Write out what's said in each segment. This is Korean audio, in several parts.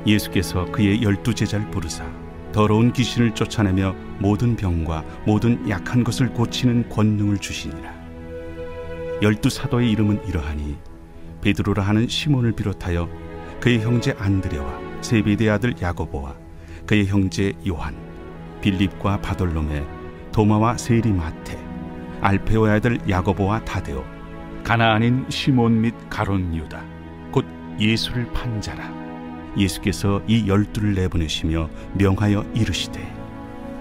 예수께서 그의 12 제자를 부르사 더러운 귀신을 쫓아내며 모든 병과 모든 약한 것을 고치는 권능을 주시니라. 12 사도의 이름은 이러하니 베드로라 하는 시몬을 비롯하여 그의 형제 안드레와 세베대의 아들 야고보와 그의 형제 요한, 빌립과 바돌로메, 도마와 세리 마테, 알페오의 아들 야고보와 타데오, 가나안인 시몬 및 가룟 유다, 곧 예수를 판 자라. 예수께서 이 12를 내보내시며 명하여 이르시되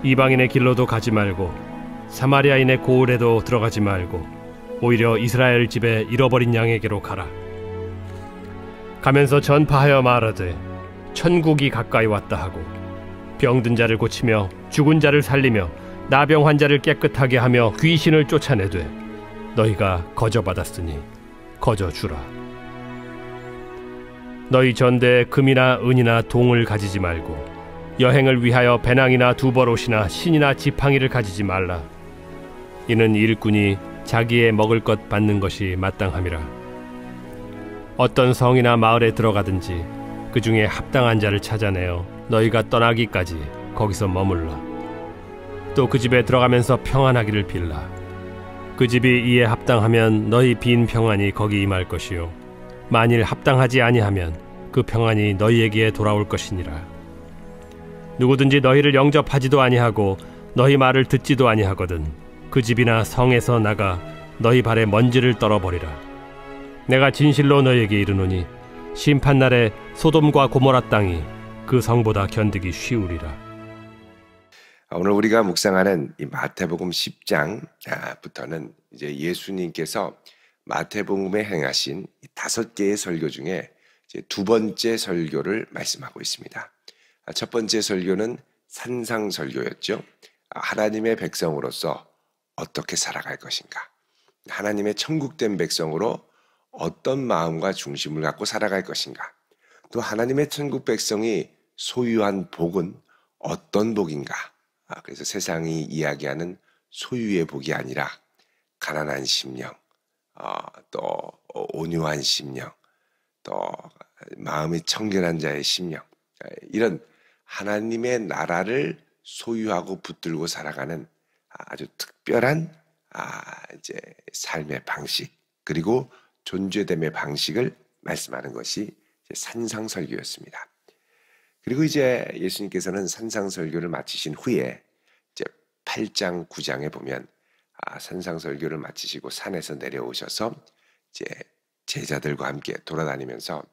이방인의 길로도 가지 말고 사마리아인의 고을에도 들어가지 말고 오히려 이스라엘 집에 잃어버린 양에게로 가라. 가면서 전파하여 말하되 천국이 가까이 왔다 하고 병든 자를 고치며 죽은 자를 살리며 나병 환자를 깨끗하게 하며 귀신을 쫓아내되 너희가 거저받았으니 거저주라. 너희 전대에 금이나 은이나 동을 가지지 말고 여행을 위하여 배낭이나 두벌옷이나 신이나 지팡이를 가지지 말라. 이는 일꾼이 자기의 먹을 것 받는 것이 마땅함이라. 어떤 성이나 마을에 들어가든지 그 중에 합당한 자를 찾아내어 너희가 떠나기까지 거기서 머물라. 또 그 집에 들어가면서 평안하기를 빌라. 그 집이 이에 합당하면 너희 빈 평안이 거기 임할 것이요 만일 합당하지 아니하면 그 평안이 너희에게 돌아올 것이니라. 누구든지 너희를 영접하지도 아니하고 너희 말을 듣지도 아니하거든 그 집이나 성에서 나가 너희 발에 먼지를 떨어버리라. 내가 진실로 너희에게 이르노니 심판날에 소돔과 고모라 땅이 그 성보다 견디기 쉬우리라. 오늘 우리가 묵상하는 이 마태복음 10장부터는 이제 예수님께서 마태복음에 행하신 5개의 설교 중에 이제 2번째 설교를 말씀하고 있습니다. 첫 번째 설교는 산상설교였죠. 하나님의 백성으로서 어떻게 살아갈 것인가, 하나님의 천국된 백성으로 어떤 마음과 중심을 갖고 살아갈 것인가, 또 하나님의 천국 백성이 소유한 복은 어떤 복인가. 그래서 세상이 이야기하는 소유의 복이 아니라 가난한 심령, 또 온유한 심령, 또 마음이 청결한 자의 심령, 이런 하나님의 나라를 소유하고 붙들고 살아가는 아주 특별한 이제 삶의 방식, 그리고 존재됨의 방식을 말씀하는 것이 산상설교였습니다. 그리고 이제 예수님께서는 산상설교를 마치신 후에 이제 8장, 9장에 보면 산상설교를 마치시고 산에서 내려오셔서 이제 제자들과 함께 돌아다니면서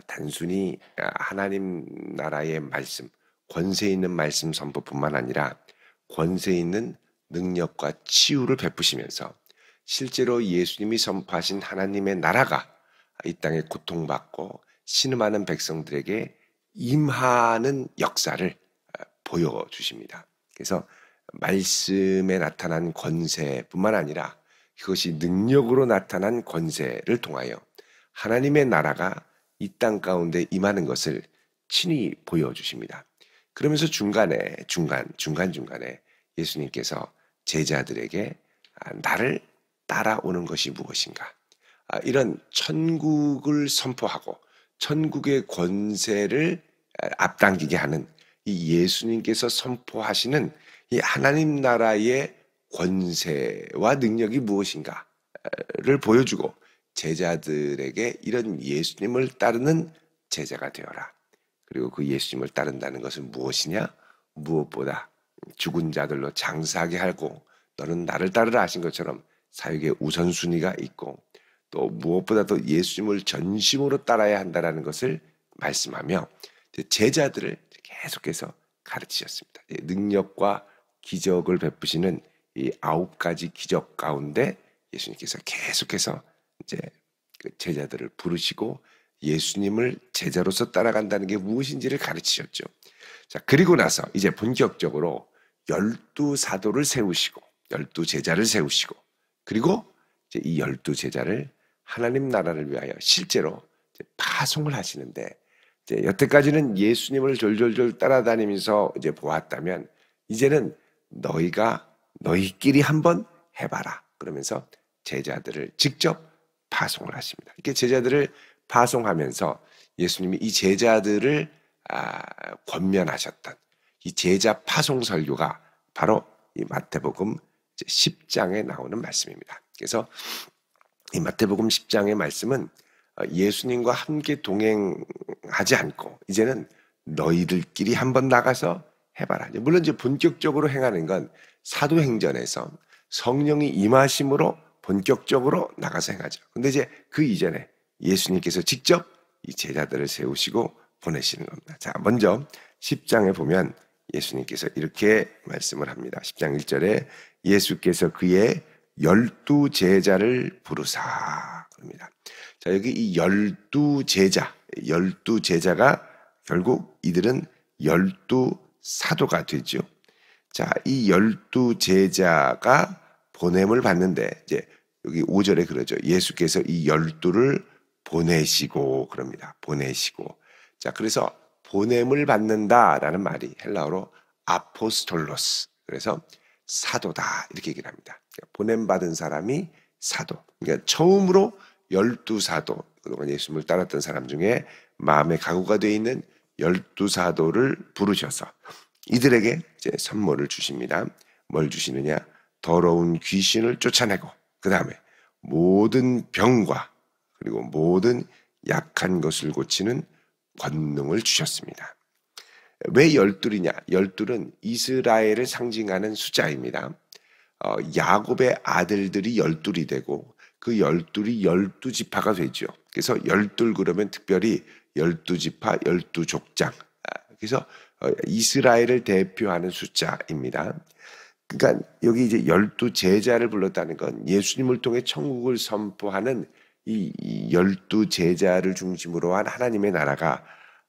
단순히 하나님 나라의 말씀, 권세 있는 말씀 선포뿐만 아니라 권세 있는 능력과 치유를 베푸시면서 실제로 예수님이 선포하신 하나님의 나라가 이 땅에 고통받고 신음하는 백성들에게 임하는 역사를 보여주십니다. 그래서 말씀에 나타난 권세뿐만 아니라 그것이 능력으로 나타난 권세를 통하여 하나님의 나라가 이 땅 가운데 임하는 것을 친히 보여주십니다. 그러면서 중간에 예수님께서 제자들에게 나를 따라오는 것이 무엇인가, 이런 천국을 선포하고 천국의 권세를 앞당기게 하는 이 예수님께서 선포하시는 이 하나님 나라의 권세와 능력이 무엇인가를 보여주고 제자들에게 이런 예수님을 따르는 제자가 되어라. 그리고 그 예수님을 따른다는 것은 무엇이냐? 무엇보다 죽은 자들로 장사하게 하고 너는 나를 따르라 하신 것처럼 사역의 우선순위가 있고, 또 무엇보다도 예수님을 전심으로 따라야 한다는 것을 말씀하며 제자들을 계속해서 가르치셨습니다. 능력과 기적을 베푸시는 이 9가지 기적 가운데 예수님께서 계속해서 이제 그 제자들을 부르시고 예수님을 제자로서 따라간다는 게 무엇인지를 가르치셨죠. 자, 그리고 나서 이제 본격적으로 12 사도를 세우시고 12 제자를 세우시고, 그리고 이제 이 12 제자를 하나님 나라를 위하여 실제로 이제 파송을 하시는데, 이제 여태까지는 예수님을 졸졸졸 따라다니면서 이제 보았다면 이제는 너희끼리 한번 해봐라 그러면서 제자들을 직접 파송을 하십니다. 이렇게 제자들을 파송하면서 예수님이 이 제자들을 권면하셨던 이 제자 파송 설교가 바로 이 마태복음 10장에 나오는 말씀입니다. 그래서 이 마태복음 10장의 말씀은 예수님과 함께 동행하지 않고 이제는 너희들끼리 한번 나가서 해봐라. 물론 이제 본격적으로 행하는 건 사도행전에서 성령이 임하심으로 본격적으로 나가서 행하죠. 근데 이제 그 이전에 예수님께서 직접 이 제자들을 세우시고 보내시는 겁니다. 자, 먼저 10장에 보면 예수님께서 이렇게 말씀을 합니다. 10장 1절에 예수께서 그의 12 제자를 부르사 그럽니다. 자, 여기 이 12 제자가 결국 이들은 12 사도가 되죠. 자, 이 12 제자가 보냄을 받는데 이제 여기 5절에 그러죠. 예수께서 이 12를 보내시고 그럽니다. 보내시고. 자, 그래서 보냄을 받는다라는 말이 헬라어로 아포스톨로스. 그래서 사도다 이렇게 얘기를 합니다. 보냄 받은 사람이 사도. 그러니까 처음으로 12 사도, 그동안 예수님을 따랐던 사람 중에 마음의 각오가 되어 있는 12 사도를 부르셔서 이들에게 이제 선물을 주십니다. 뭘 주시느냐? 더러운 귀신을 쫓아내고 그 다음에 모든 병과 그리고 모든 약한 것을 고치는 권능을 주셨습니다. 왜 12이냐? 12은 이스라엘을 상징하는 숫자입니다. 야곱의 아들들이 12이 되고 그 12이 12지파가 되죠. 그래서 12 그러면 특별히 12지파, 12족장. 그래서 이스라엘을 대표하는 숫자입니다. 그러니까 여기 이제 12 제자를 불렀다는 건 예수님을 통해 천국을 선포하는 이 12 제자를 중심으로 한 하나님의 나라가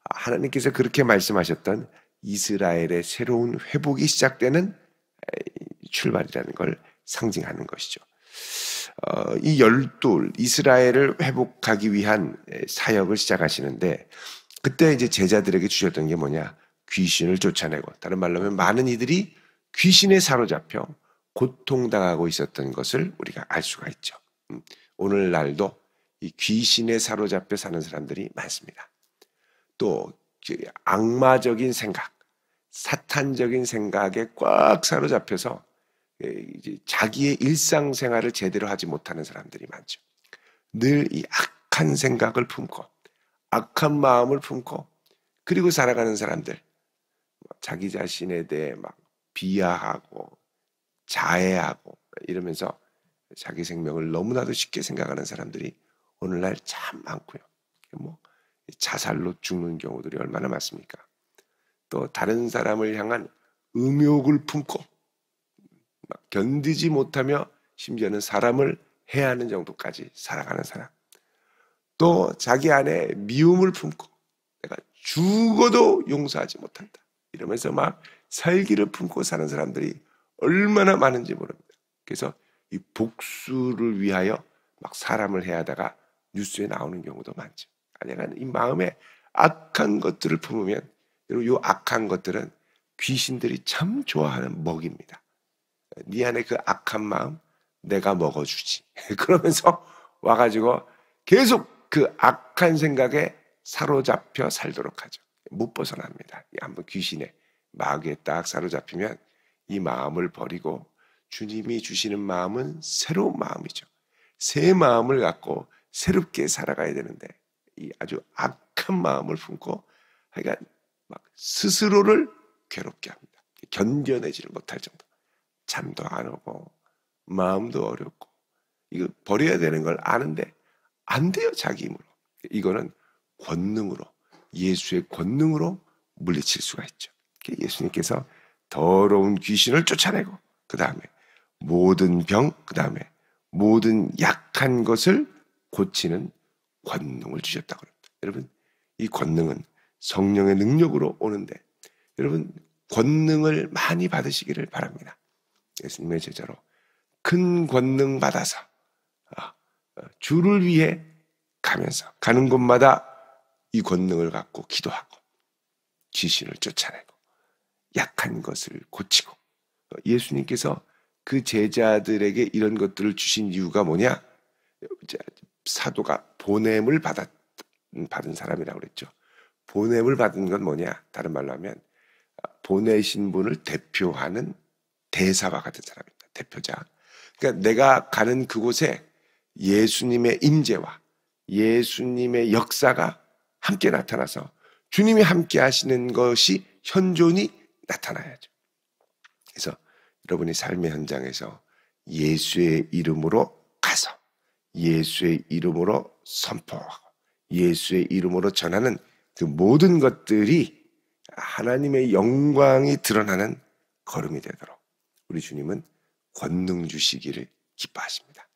하나님께서 그렇게 말씀하셨던 이스라엘의 새로운 회복이 시작되는 출발이라는 걸 상징하는 것이죠. 이 12 이스라엘을 회복하기 위한 사역을 시작하시는데 그때 이제 제자들에게 주셨던 게 뭐냐? 귀신을 쫓아내고 다른 말로 하면 많은 이들이 귀신에 사로잡혀 고통당하고 있었던 것을 우리가 알 수가 있죠. 오늘날도 이 귀신에 사로잡혀 사는 사람들이 많습니다. 또 악마적인 생각, 사탄적인 생각에 꽉 사로잡혀서 이제 자기의 일상생활을 제대로 하지 못하는 사람들이 많죠. 늘 이 악한 생각을 품고 악한 마음을 품고 그리고 살아가는 사람들, 자기 자신에 대해 막 비하하고 자해하고 이러면서 자기 생명을 너무나도 쉽게 생각하는 사람들이 오늘날 참 많고요. 뭐 자살로 죽는 경우들이 얼마나 많습니까? 또 다른 사람을 향한 음욕을 품고 막 견디지 못하며 심지어는 사람을 해하는 정도까지 살아가는 사람. 또 자기 안에 미움을 품고 내가 죽어도 용서하지 못한다 이러면서 막 살기를 품고 사는 사람들이 얼마나 많은지 모릅니다. 그래서 이 복수를 위하여 막 사람을 해하다가 뉴스에 나오는 경우도 많죠. 내가 이 마음에 악한 것들을 품으면 이 악한 것들은 귀신들이 참 좋아하는 먹입니다. 네 안에 그 악한 마음 내가 먹어주지. 그러면서 와가지고 계속 그 악한 생각에 사로잡혀 살도록 하죠. 못 벗어납니다. 한번 귀신의 마귀에 딱 사로잡히면 이 마음을 버리고 주님이 주시는 마음은 새로운 마음이죠. 새 마음을 갖고 새롭게 살아가야 되는데 이 아주 악한 마음을 품고 그러니까 막 스스로를 괴롭게 합니다. 견뎌내지를 못할 정도. 잠도 안 오고 마음도 어렵고 이거 버려야 되는 걸 아는데 안 돼요. 자기 힘으로. 이거는 권능으로 예수의 권능으로 물리칠 수가 있죠. 예수님께서 더러운 귀신을 쫓아내고 그 다음에 모든 병, 그 다음에 모든 약한 것을 고치는 권능을 주셨다고 합니다. 여러분 이 권능은 성령의 능력으로 오는데 여러분 권능을 많이 받으시기를 바랍니다. 예수님의 제자로 큰 권능 받아서 주를 위해 가면서 가는 곳마다 이 권능을 갖고 기도하고 귀신을 쫓아내고 약한 것을 고치고 예수님께서 그 제자들에게 이런 것들을 주신 이유가 뭐냐? 사도가 보냄을 받은 사람이라고 그랬죠. 보냄을 받은 건 뭐냐? 다른 말로 하면 보내신 분을 대표하는 대사와 같은 사람입니다. 대표자. 그러니까 내가 가는 그곳에 예수님의 임재와 예수님의 역사가 함께 나타나서 주님이 함께 하시는 것이 현존이 나타나야죠. 그래서 여러분이 삶의 현장에서 예수의 이름으로 가서 예수의 이름으로 선포하고 예수의 이름으로 전하는 그 모든 것들이 하나님의 영광이 드러나는 걸음이 되도록 우리 주님은 권능 주시기를 기뻐하십니다.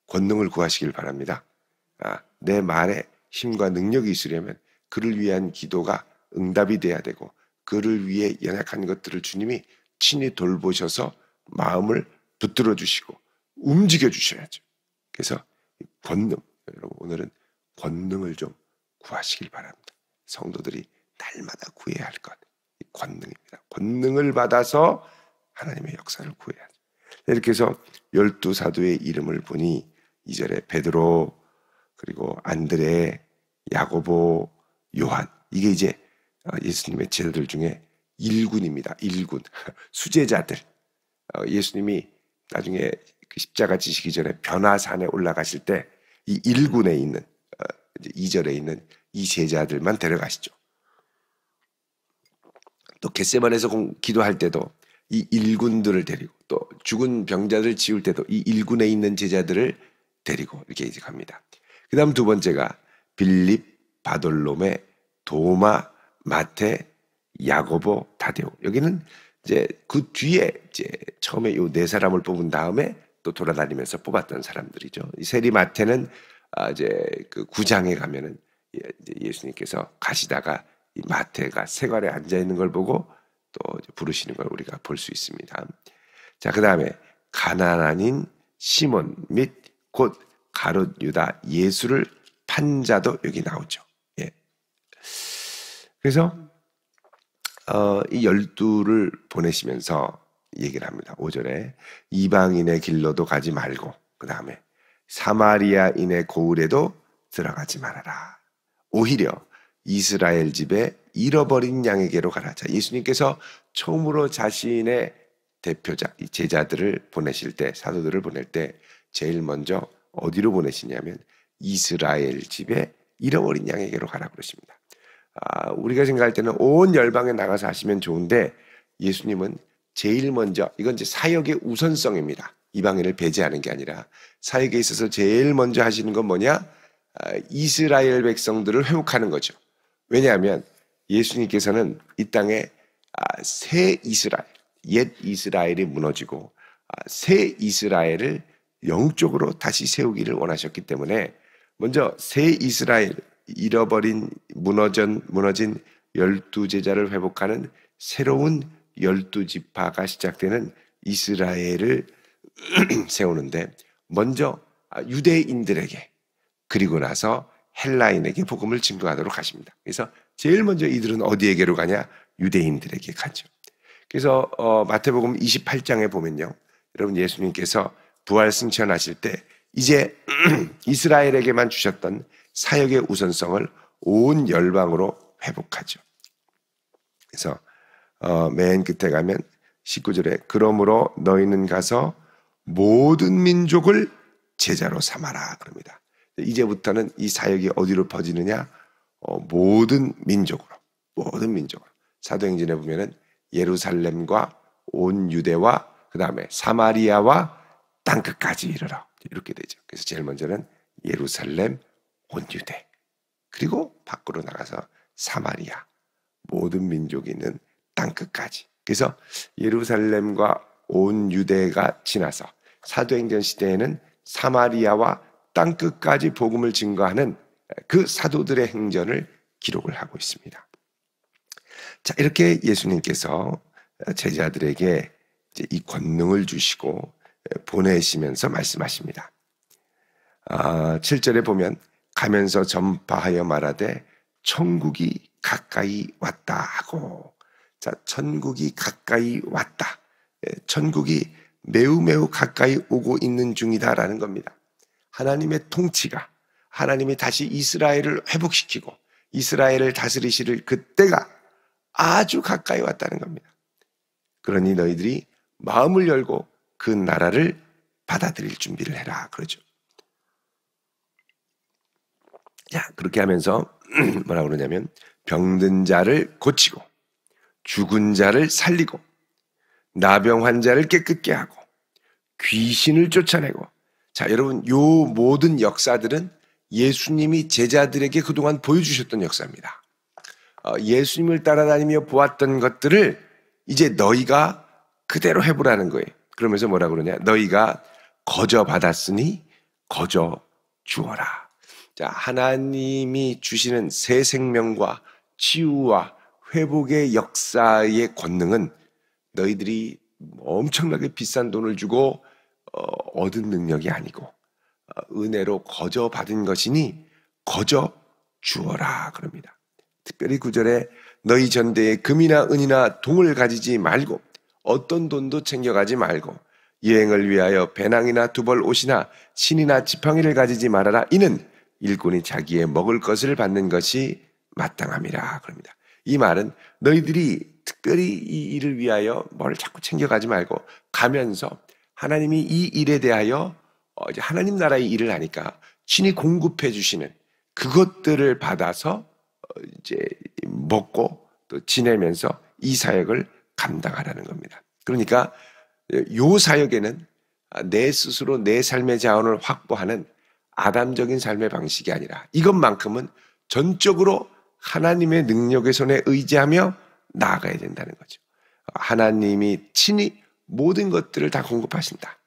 권능을 구하시길 바랍니다. 내 말에 힘과 능력이 있으려면 그를 위한 기도가 응답이 돼야 되고 그를 위해 연약한 것들을 주님이 친히 돌보셔서 마음을 붙들어 주시고 움직여 주셔야죠. 그래서 권능, 여러분 오늘은 권능을 좀 구하시길 바랍니다. 성도들이 날마다 구해야 할 것, 권능입니다. 권능을 받아서 하나님의 역사를 구해야죠. 이렇게 해서 12사도의 이름을 보니 2절에 베드로, 그리고 안드레, 야고보, 요한, 이게 이제 예수님의 제자들 중에 1군입니다. 1군 수제자들. 예수님이 나중에 그 십자가 지시기 전에 변화산에 올라가실 때 이 1군에 있는 2절에 있는 이 제자들만 데려가시죠. 또 겟세마네에서 기도할 때도 이 1군들을 데리고 또 죽은 병자들 지울 때도 이 1군에 있는 제자들을 데리고 이렇게 이제 갑니다. 그 다음 두 번째가 빌립, 바돌로메, 도마, 마테, 야고보, 타데오. 여기는 이제 그 뒤에 이제 처음에 요 네 사람을 뽑은 다음에 또 돌아다니면서 뽑았던 사람들이죠. 이 세리 마테는 이제 그 구장에 가면은 이제 예수님께서 가시다가 이 마테가 세관에 앉아 있는 걸 보고 또 부르시는 걸 우리가 볼 수 있습니다. 자, 그 다음에 가나안인 시몬 및 곧 가룟 유다 예수를 판 자도 여기 나오죠. 예. 그래서 이 12를 보내시면서 얘기를 합니다. 5절에 이방인의 길로도 가지 말고 그 다음에 사마리아인의 고을에도 들어가지 말아라. 오히려 이스라엘 집에 잃어버린 양에게로 가라. 자, 예수님께서 처음으로 자신의 대표자, 이 제자들을 보내실 때, 사도들을 보낼 때 제일 먼저 어디로 보내시냐면 이스라엘 집에 잃어버린 양에게로 가라 그러십니다. 우리가 생각할 때는 온 열방에 나가서 하시면 좋은데 예수님은 제일 먼저, 이건 이제 사역의 우선성입니다. 이방인을 배제하는 게 아니라 사역에 있어서 제일 먼저 하시는 건 뭐냐? 이스라엘 백성들을 회복하는 거죠. 왜냐하면 예수님께서는 이 땅에 새 이스라엘, 옛 이스라엘이 무너지고 새 이스라엘을 영적으로 다시 세우기를 원하셨기 때문에 먼저 새 이스라엘, 잃어버린 무너진 12제자를 회복하는 새로운 12지파가 시작되는 이스라엘을 세우는데 먼저 유대인들에게 그리고 나서 헬라인에게 복음을 증거하도록 하십니다. 그래서 제일 먼저 이들은 어디에게로 가냐? 유대인들에게 가죠. 그래서 마태복음 28장에 보면요, 여러분 예수님께서 부활 승천하실 때 이제 이스라엘에게만 주셨던 사역의 우선성을 온 열방으로 회복하죠. 그래서 맨 끝에 가면 19절에 그러므로 너희는 가서 모든 민족을 제자로 삼아라 그럽니다. 이제부터는 이 사역이 어디로 퍼지느냐? 모든 민족으로. 사도행전에 보면은 예루살렘과 온 유대와 그 다음에 사마리아와 땅끝까지 이르러 이렇게 되죠. 그래서 제일 먼저는 예루살렘, 온 유대, 그리고 밖으로 나가서 사마리아, 모든 민족이 있는 땅끝까지. 그래서 예루살렘과 온 유대가 지나서 사도행전 시대에는 사마리아와 땅끝까지 복음을 증거하는 그 사도들의 행전을 기록을 하고 있습니다. 자, 이렇게 예수님께서 제자들에게 이제 이 권능을 주시고 보내시면서 말씀하십니다. 7절에 보면 가면서 전파하여 말하되 천국이 가까이 왔다 하고, 자, 천국이 가까이 왔다. 천국이 매우 가까이 오고 있는 중이다라는 겁니다. 하나님의 통치가, 하나님이 다시 이스라엘을 회복시키고 이스라엘을 다스리실 그때가 아주 가까이 왔다는 겁니다. 그러니 너희들이 마음을 열고 그 나라를 받아들일 준비를 해라 그러죠. 자, 그렇게 하면서 뭐라고 그러냐면 병든 자를 고치고 죽은 자를 살리고 나병 환자를 깨끗게 하고 귀신을 쫓아내고. 자, 여러분, 요 모든 역사들은 예수님이 제자들에게 그동안 보여주셨던 역사입니다. 예수님을 따라다니며 보았던 것들을 이제 너희가 그대로 해보라는 거예요. 그러면서 뭐라 그러냐? 너희가 거저 받았으니 거저 주어라. 자, 하나님이 주시는 새 생명과 치유와 회복의 역사의 권능은 너희들이 엄청나게 비싼 돈을 주고 얻은 능력이 아니고 은혜로 거저 받은 것이니 거저 주어라 그럽니다. 특별히 9절에 너희 전대에 금이나 은이나 동을 가지지 말고 어떤 돈도 챙겨가지 말고 여행을 위하여 배낭이나 두벌 옷이나 신이나 지팡이를 가지지 말아라. 이는 일꾼이 자기의 먹을 것을 받는 것이 마땅함이라 그럽니다. 이 말은 너희들이 특별히 이 일을 위하여 뭘 자꾸 챙겨가지 말고 가면서 하나님이 이 일에 대하여 이제 하나님 나라의 일을 하니까 친히 공급해 주시는 그것들을 받아서 이제 먹고 또 지내면서 이 사역을 감당하라는 겁니다. 그러니까 요 사역에는 내 스스로 내 삶의 자원을 확보하는 아담적인 삶의 방식이 아니라 이것만큼은 전적으로 하나님의 능력의 손에 의지하며 나아가야 된다는 거죠. 하나님이 친히 모든 것들을 다 공급하신다.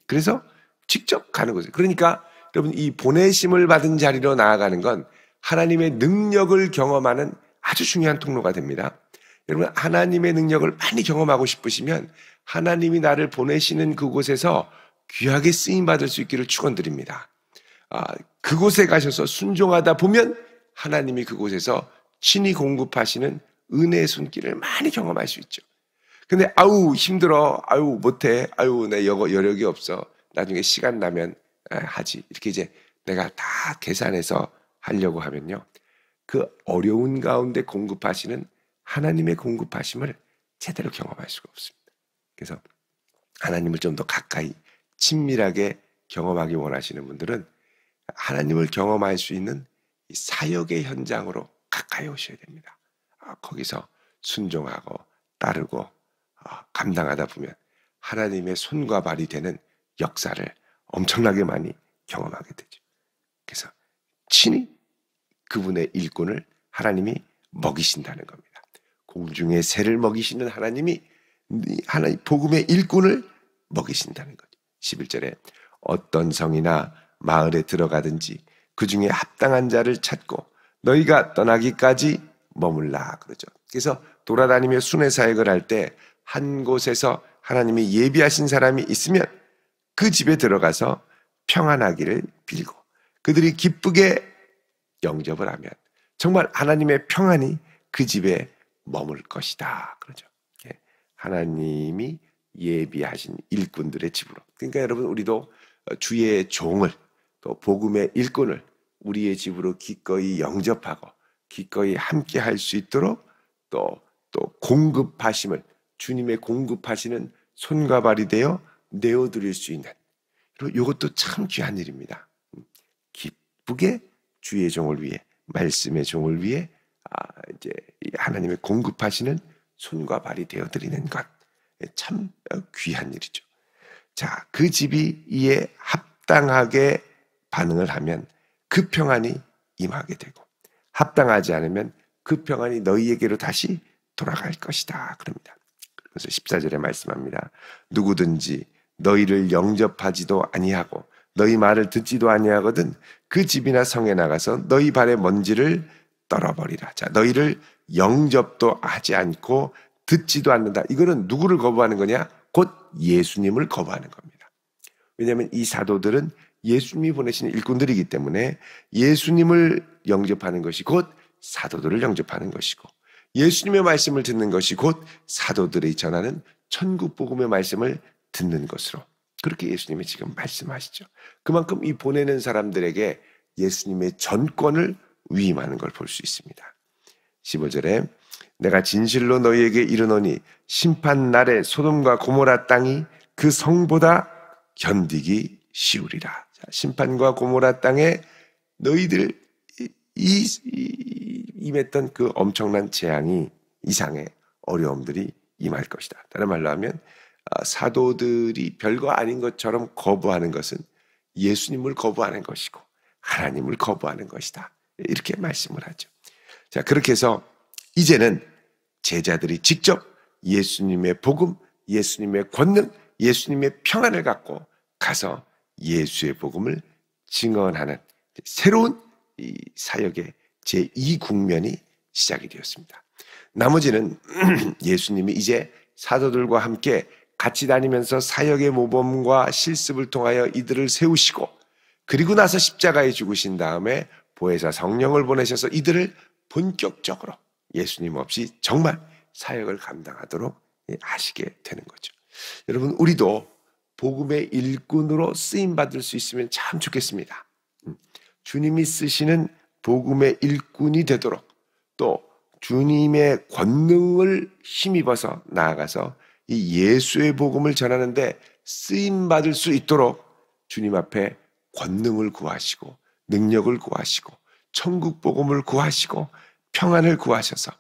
그래서 직접 가는 거죠. 그러니까 여러분, 이 보내심을 받은 자리로 나아가는 건 하나님의 능력을 경험하는 아주 중요한 통로가 됩니다. 여러분, 하나님의 능력을 많이 경험하고 싶으시면 하나님이 나를 보내시는 그곳에서 귀하게 쓰임받을 수 있기를 축원드립니다. 그곳에 가셔서 순종하다 보면 하나님이 그곳에서 친히 공급하시는 은혜의 손길을 많이 경험할 수 있죠. 근데 아우 힘들어, 아우 못해, 아우 내 여력이 없어, 나중에 시간 나면 하지, 이렇게 이제 내가 다 계산해서 하려고 하면요, 그 어려운 가운데 공급하시는 하나님의 공급하심을 제대로 경험할 수가 없습니다. 그래서 하나님을 좀 더 가까이 친밀하게 경험하기 원하시는 분들은 하나님을 경험할 수 있는 이 사역의 현장으로 가까이 오셔야 됩니다. 거기서 순종하고 따르고 감당하다 보면 하나님의 손과 발이 되는 역사를 엄청나게 많이 경험하게 되죠. 그래서 친히 그분의 일꾼을 하나님이 먹이신다는 겁니다. 공중의 새를 먹이시는 하나님이 하나님 복음의 일꾼을 먹이신다는 거죠. 11절에 어떤 성이나 마을에 들어가든지 그 중에 합당한 자를 찾고 너희가 떠나기까지 머물라 그러죠. 그래서 돌아다니며 순회 사역을 할 때 한 곳에서 하나님이 예비하신 사람이 있으면 그 집에 들어가서 평안하기를 빌고 그들이 기쁘게 영접을 하면 정말 하나님의 평안이 그 집에 머물 것이다 그러죠. 하나님이 예비하신 일꾼들의 집으로. 그러니까 여러분, 우리도 주의 종을, 또 복음의 일꾼을 우리의 집으로 기꺼이 영접하고 기꺼이 함께 할 수 있도록 또 공급하심을, 주님의 공급하시는 손과 발이 되어 내어드릴 수 있는, 이것도 참 귀한 일입니다. 기쁘게 주의 종을 위해, 말씀의 종을 위해 이제 하나님의 공급하시는 손과 발이 되어드리는 것, 참 귀한 일이죠. 자, 그 집이 이에 합당하게 반응을 하면 그 평안이 임하게 되고, 합당하지 않으면 그 평안이 너희에게로 다시 돌아갈 것이다 그럽니다. 그래서 14절에 말씀합니다. 누구든지 너희를 영접하지도 아니하고 너희 말을 듣지도 아니하거든 그 집이나 성에 나가서 너희 발의 먼지를 떨어버리라. 자, 너희를 영접도 하지 않고 듣지도 않는다. 이거는 누구를 거부하는 거냐? 곧 예수님을 거부하는 겁니다. 왜냐하면 이 사도들은 예수님이 보내신 일꾼들이기 때문에 예수님을 영접하는 것이 곧 사도들을 영접하는 것이고, 예수님의 말씀을 듣는 것이 곧 사도들이 전하는 천국 복음의 말씀을 듣는 것으로, 그렇게 예수님이 지금 말씀하시죠. 그만큼 이 보내는 사람들에게 예수님의 전권을 위임하는 걸 볼 수 있습니다. 15절에 내가 진실로 너희에게 이르노니 심판 날에 소돔과 고모라 땅이 그 성보다 견디기 쉬우리라. 자, 심판과 고모라 땅에 너희들 임했던 그 엄청난 재앙이 이상의 어려움들이 임할 것이다. 다른 말로 하면 사도들이 별거 아닌 것처럼 거부하는 것은 예수님을 거부하는 것이고 하나님을 거부하는 것이다. 이렇게 말씀을 하죠. 자, 그렇게 해서 이제는 제자들이 직접 예수님의 복음, 예수님의 권능, 예수님의 평안을 갖고 가서 예수의 복음을 증언하는 새로운 이 사역의 제2국면이 시작이 되었습니다. 나머지는 예수님이 이제 사도들과 함께 같이 다니면서 사역의 모범과 실습을 통하여 이들을 세우시고 그리고 나서 십자가에 죽으신 다음에 보혜사 성령을 보내셔서 이들을 본격적으로 예수님 없이 정말 사역을 감당하도록 하시게 되는 거죠. 여러분, 우리도 복음의 일꾼으로 쓰임받을 수 있으면 참 좋겠습니다. 주님이 쓰시는 복음의 일꾼이 되도록 또 주님의 권능을 힘입어서 나아가서 이 예수의 복음을 전하는데 쓰임받을 수 있도록 주님 앞에 권능을 구하시고 능력을 구하시고 천국 복음을 구하시고 평안을 구하셔서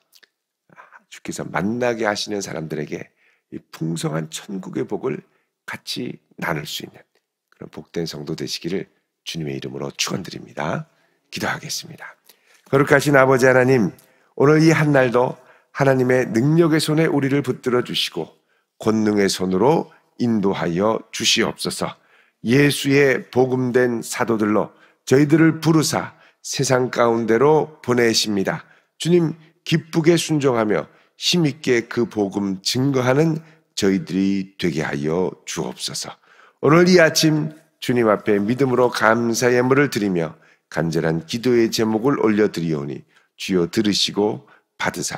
주께서 만나게 하시는 사람들에게 이 풍성한 천국의 복을 같이 나눌 수 있는 그런 복된 성도 되시기를 주님의 이름으로 축원드립니다. 기도하겠습니다. 거룩하신 아버지 하나님, 오늘 이 한날도 하나님의 능력의 손에 우리를 붙들어 주시고 권능의 손으로 인도하여 주시옵소서. 예수의 복음된 사도들로 저희들을 부르사 세상 가운데로 보내십니다. 주님, 기쁘게 순종하며 힘있게 그 복음 증거하는 저희들이 되게 하여 주옵소서. 오늘 이 아침 주님 앞에 믿음으로 감사의 예물을 드리며 간절한 기도의 제목을 올려드리오니 주여 들으시고 받으사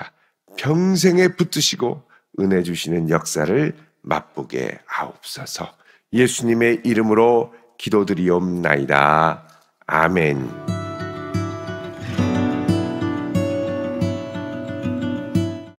평생에 붙드시고 은혜 주시는 역사를 맛보게 하옵소서. 예수님의 이름으로 기도드리옵나이다. 아멘.